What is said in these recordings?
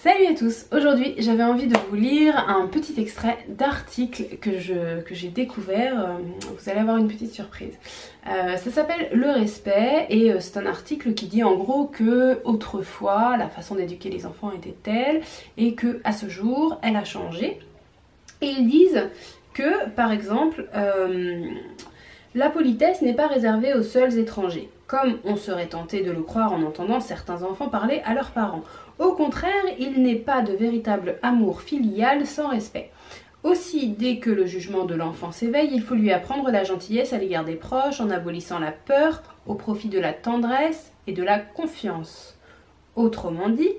Salut à tous! Aujourd'hui j'avais envie de vous lire un petit extrait d'article que j'ai découvert. Vous allez avoir une petite surprise. Ça s'appelle Le respect et c'est un article qui dit en gros que autrefois la façon d'éduquer les enfants était telle et que à ce jour elle a changé. Et ils disent que par exemple la politesse n'est pas réservée aux seuls étrangers, comme on serait tenté de le croire en entendant certains enfants parler à leurs parents. Au contraire, il n'est pas de véritable amour filial sans respect. Aussi, dès que le jugement de l'enfant s'éveille, il faut lui apprendre la gentillesse à l'égard des proches en abolissant la peur au profit de la tendresse et de la confiance. Autrement dit,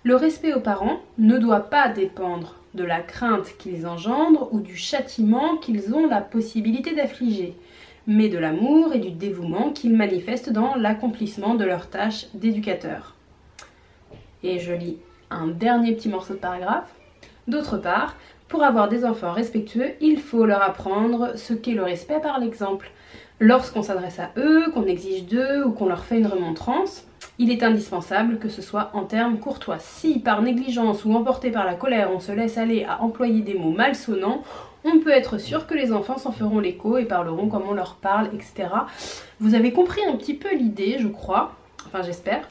le respect aux parents ne doit pas dépendre de la crainte qu'ils engendrent ou du châtiment qu'ils ont la possibilité d'affliger, mais de l'amour et du dévouement qu'ils manifestent dans l'accomplissement de leur tâche d'éducateur. Et je lis un dernier petit morceau de paragraphe. D'autre part, pour avoir des enfants respectueux, il faut leur apprendre ce qu'est le respect par l'exemple. Lorsqu'on s'adresse à eux, qu'on exige d'eux ou qu'on leur fait une remontrance, il est indispensable que ce soit en termes courtois. Si par négligence ou emporté par la colère, on se laisse aller à employer des mots malsonnants, on peut être sûr que les enfants s'en feront l'écho et parleront comme on leur parle, etc. Vous avez compris un petit peu l'idée, je crois, enfin j'espère.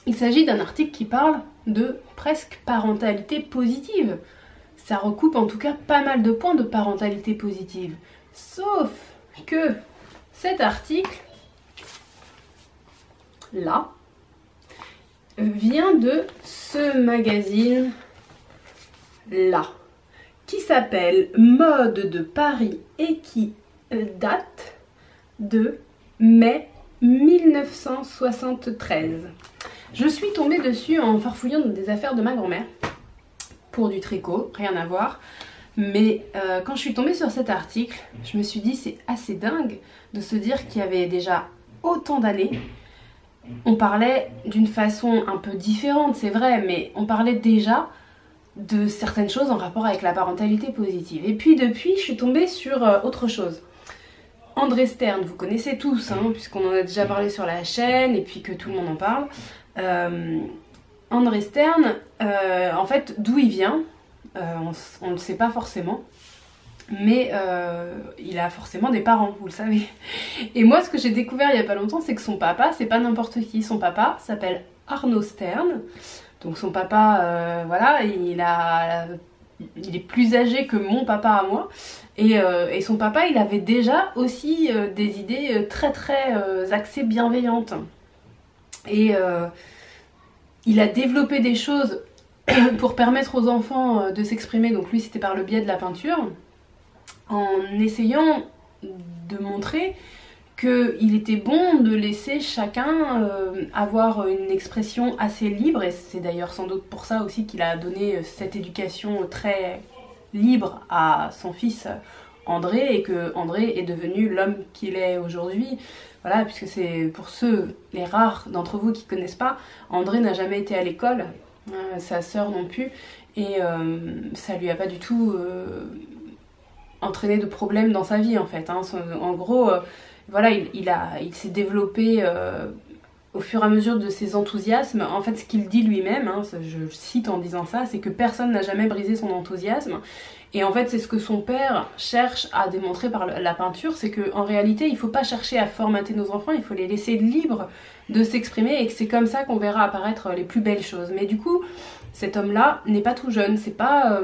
Il s'agit d'un article qui parle de presque parentalité positive. Ça recoupe en tout cas pas mal de points de parentalité positive. Sauf que cet article, là, vient de ce magazine-là, qui s'appelle Mode de Paris et qui date de mai 1973. Je suis tombée dessus en farfouillant dans des affaires de ma grand-mère pour du tricot, rien à voir. Mais quand je suis tombée sur cet article, je me suis dit c'est assez dingue de se dire qu'il y avait déjà autant d'années. On parlait d'une façon un peu différente, c'est vrai, mais on parlait déjà de certaines choses en rapport avec la parentalité positive. Et puis depuis, je suis tombée sur autre chose. André Stern, vous connaissez tous, hein, puisqu'on en a déjà parlé sur la chaîne et puis que tout le monde en parle. André Stern, en fait, d'où il vient, on ne le sait pas forcément, mais il a forcément des parents, vous le savez. Et moi, ce que j'ai découvert il n'y a pas longtemps, c'est que son papa, c'est pas n'importe qui. Son papa s'appelle Arno Stern. Donc son papa, voilà, il est plus âgé que mon papa à moi. Et son papa, il avait déjà aussi des idées très axées bienveillantes. Et il a développé des choses pour permettre aux enfants de s'exprimer. Donc lui, c'était par le biais de la peinture, en essayant de montrer qu'il était bon de laisser chacun avoir une expression assez libre. Et c'est d'ailleurs sans doute pour ça aussi qu'il a donné cette éducation très libre à son fils André, et que André est devenu l'homme qu'il est aujourd'hui. Voilà, puisque c'est pour ceux, les rares d'entre vous qui ne connaissent pas, André n'a jamais été à l'école, sa sœur non plus, et ça lui a pas du tout entraîné de problèmes dans sa vie en fait. Hein. En gros, voilà, il s'est développé au fur et à mesure de ses enthousiasmes. En fait, ce qu'il dit lui-même, hein, je cite en disant ça, c'est que personne n'a jamais brisé son enthousiasme. Et en fait, c'est ce que son père cherche à démontrer par la peinture, c'est qu'en réalité, il ne faut pas chercher à formater nos enfants, il faut les laisser libres de s'exprimer, et que c'est comme ça qu'on verra apparaître les plus belles choses. Mais du coup, cet homme-là n'est pas tout jeune, c'est pas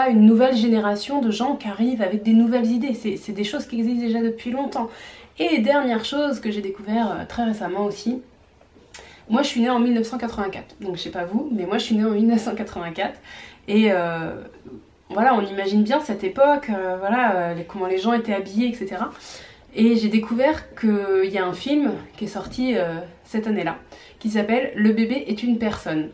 une nouvelle génération de gens qui arrivent avec des nouvelles idées, c'est des choses qui existent déjà depuis longtemps. Et dernière chose que j'ai découvert très récemment aussi, moi je suis née en 1984, donc je sais pas vous, mais moi je suis née en 1984, et voilà, on imagine bien cette époque, voilà, comment les gens étaient habillés, etc. Et j'ai découvert qu'il y a un film qui est sorti cette année-là, qui s'appelle « Le bébé est une personne ».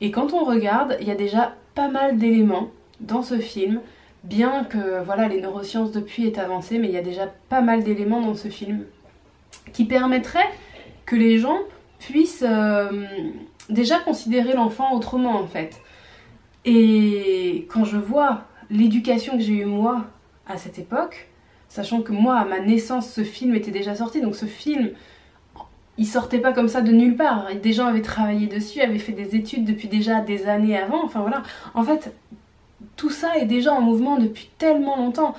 Et quand on regarde, il y a déjà pas mal d'éléments dans ce film, bien que voilà, les neurosciences depuis aient avancé, mais il y a déjà pas mal d'éléments dans ce film qui permettraient que les gens puissent déjà considérer l'enfant autrement en fait. Et quand je vois l'éducation que j'ai eue moi à cette époque, sachant que moi à ma naissance ce film était déjà sorti, donc ce film il sortait pas comme ça de nulle part. Des gens avaient travaillé dessus, avaient fait des études depuis déjà des années avant, enfin voilà. En fait, tout ça est déjà en mouvement depuis tellement longtemps.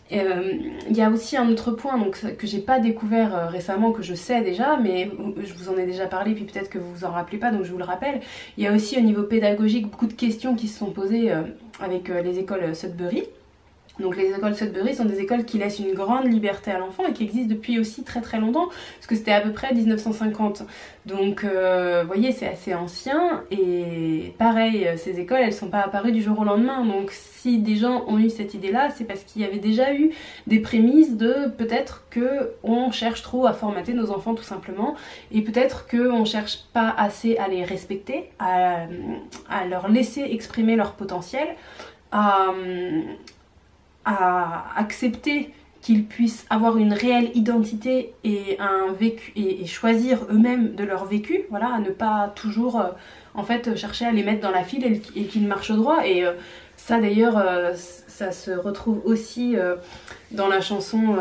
Il y a aussi un autre point donc, que j'ai pas découvert récemment, que je sais déjà, mais je vous en ai déjà parlé, puis peut-être que vous vous en rappelez pas, donc je vous le rappelle. Il y a aussi au niveau pédagogique beaucoup de questions qui se sont posées avec les écoles Sudbury. Donc les écoles Sudbury sont des écoles qui laissent une grande liberté à l'enfant et qui existent depuis aussi très très longtemps, parce que c'était à peu près 1950. Donc vous voyez, c'est assez ancien, et pareil, ces écoles elles sont pas apparues du jour au lendemain. Donc si des gens ont eu cette idée là, c'est parce qu'il y avait déjà eu des prémices de peut-être que on cherche trop à formater nos enfants tout simplement, et peut-être qu'on cherche pas assez à les respecter, à leur laisser exprimer leur potentiel, à accepter qu'ils puissent avoir une réelle identité et un vécu, et choisir eux-mêmes de leur vécu, voilà, à ne pas toujours en fait chercher à les mettre dans la file et qu'ils marchent droit. Et ça d'ailleurs ça se retrouve aussi dans la chanson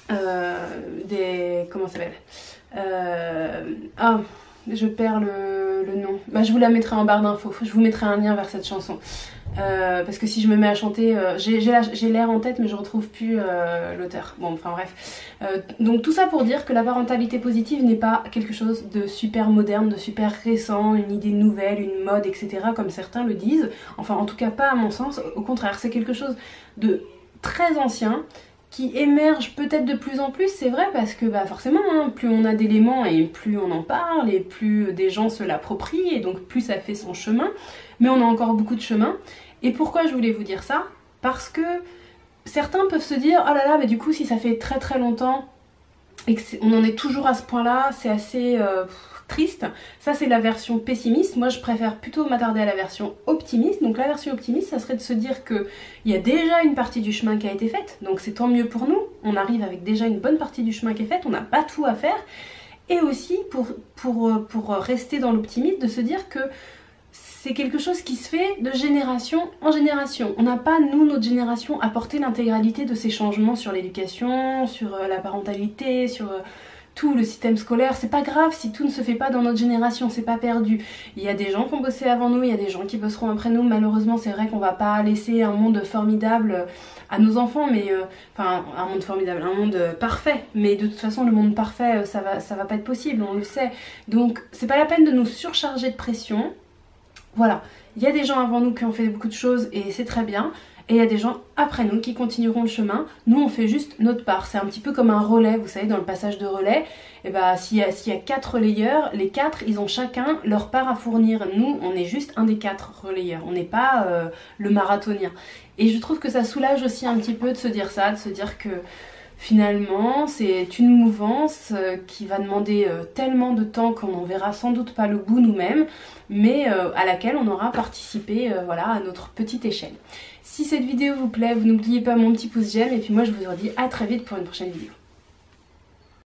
des... comment ça s'appelle, ah, je perds le nom. Bah, je vous la mettrai en barre d'infos. Je vous mettrai un lien vers cette chanson. Parce que si je me mets à chanter, j'ai l'air en tête mais je retrouve plus l'auteur. Bon, enfin bref. Donc tout ça pour dire que la parentalité positive n'est pas quelque chose de super moderne, de super récent, une idée nouvelle, une mode, etc. comme certains le disent. Enfin en tout cas pas à mon sens. Au contraire, c'est quelque chose de très ancien, qui émerge peut-être de plus en plus, c'est vrai, parce que bah forcément, hein, plus on a d'éléments et plus on en parle, et plus des gens se l'approprient, et donc plus ça fait son chemin, mais on a encore beaucoup de chemin. Et pourquoi je voulais vous dire ça? Parce que certains peuvent se dire, oh là là, mais du coup si ça fait très très longtemps, et qu'on en est toujours à ce point-là, c'est assez triste. Ça c'est la version pessimiste. Moi je préfère plutôt m'attarder à la version optimiste. Donc la version optimiste, ça serait de se dire qu'il y a déjà une partie du chemin qui a été faite, donc c'est tant mieux pour nous. On arrive avec déjà une bonne partie du chemin qui est faite, on n'a pas tout à faire. Et aussi pour rester dans l'optimisme, de se dire que c'est quelque chose qui se fait de génération en génération. On n'a pas, nous, notre génération, apporté l'intégralité de ces changements sur l'éducation, sur la parentalité, sur tout le système scolaire. C'est pas grave si tout ne se fait pas dans notre génération, c'est pas perdu. Il y a des gens qui ont bossé avant nous, il y a des gens qui bosseront après nous. Malheureusement, c'est vrai qu'on va pas laisser un monde formidable à nos enfants, mais enfin un monde formidable, un monde parfait. Mais de toute façon, le monde parfait, ça va pas être possible, on le sait. Donc c'est pas la peine de nous surcharger de pression. Voilà, il y a des gens avant nous qui ont fait beaucoup de choses et c'est très bien. Et il y a des gens après nous qui continueront le chemin. Nous, on fait juste notre part. C'est un petit peu comme un relais, vous savez, dans le passage de relais. Et bah, s'il y a 4 relayeurs, les 4, ils ont chacun leur part à fournir. Nous, on est juste un des 4 relayeurs. On n'est pas le marathonien. Et je trouve que ça soulage aussi un petit peu de se dire ça, de se dire que finalement, c'est une mouvance qui va demander tellement de temps qu'on n'en verra sans doute pas le bout nous-mêmes, mais à laquelle on aura participé voilà, à notre petite échelle. Si cette vidéo vous plaît, vous n'oubliez pas mon petit pouce j'aime, et puis moi je vous dis à très vite pour une prochaine vidéo.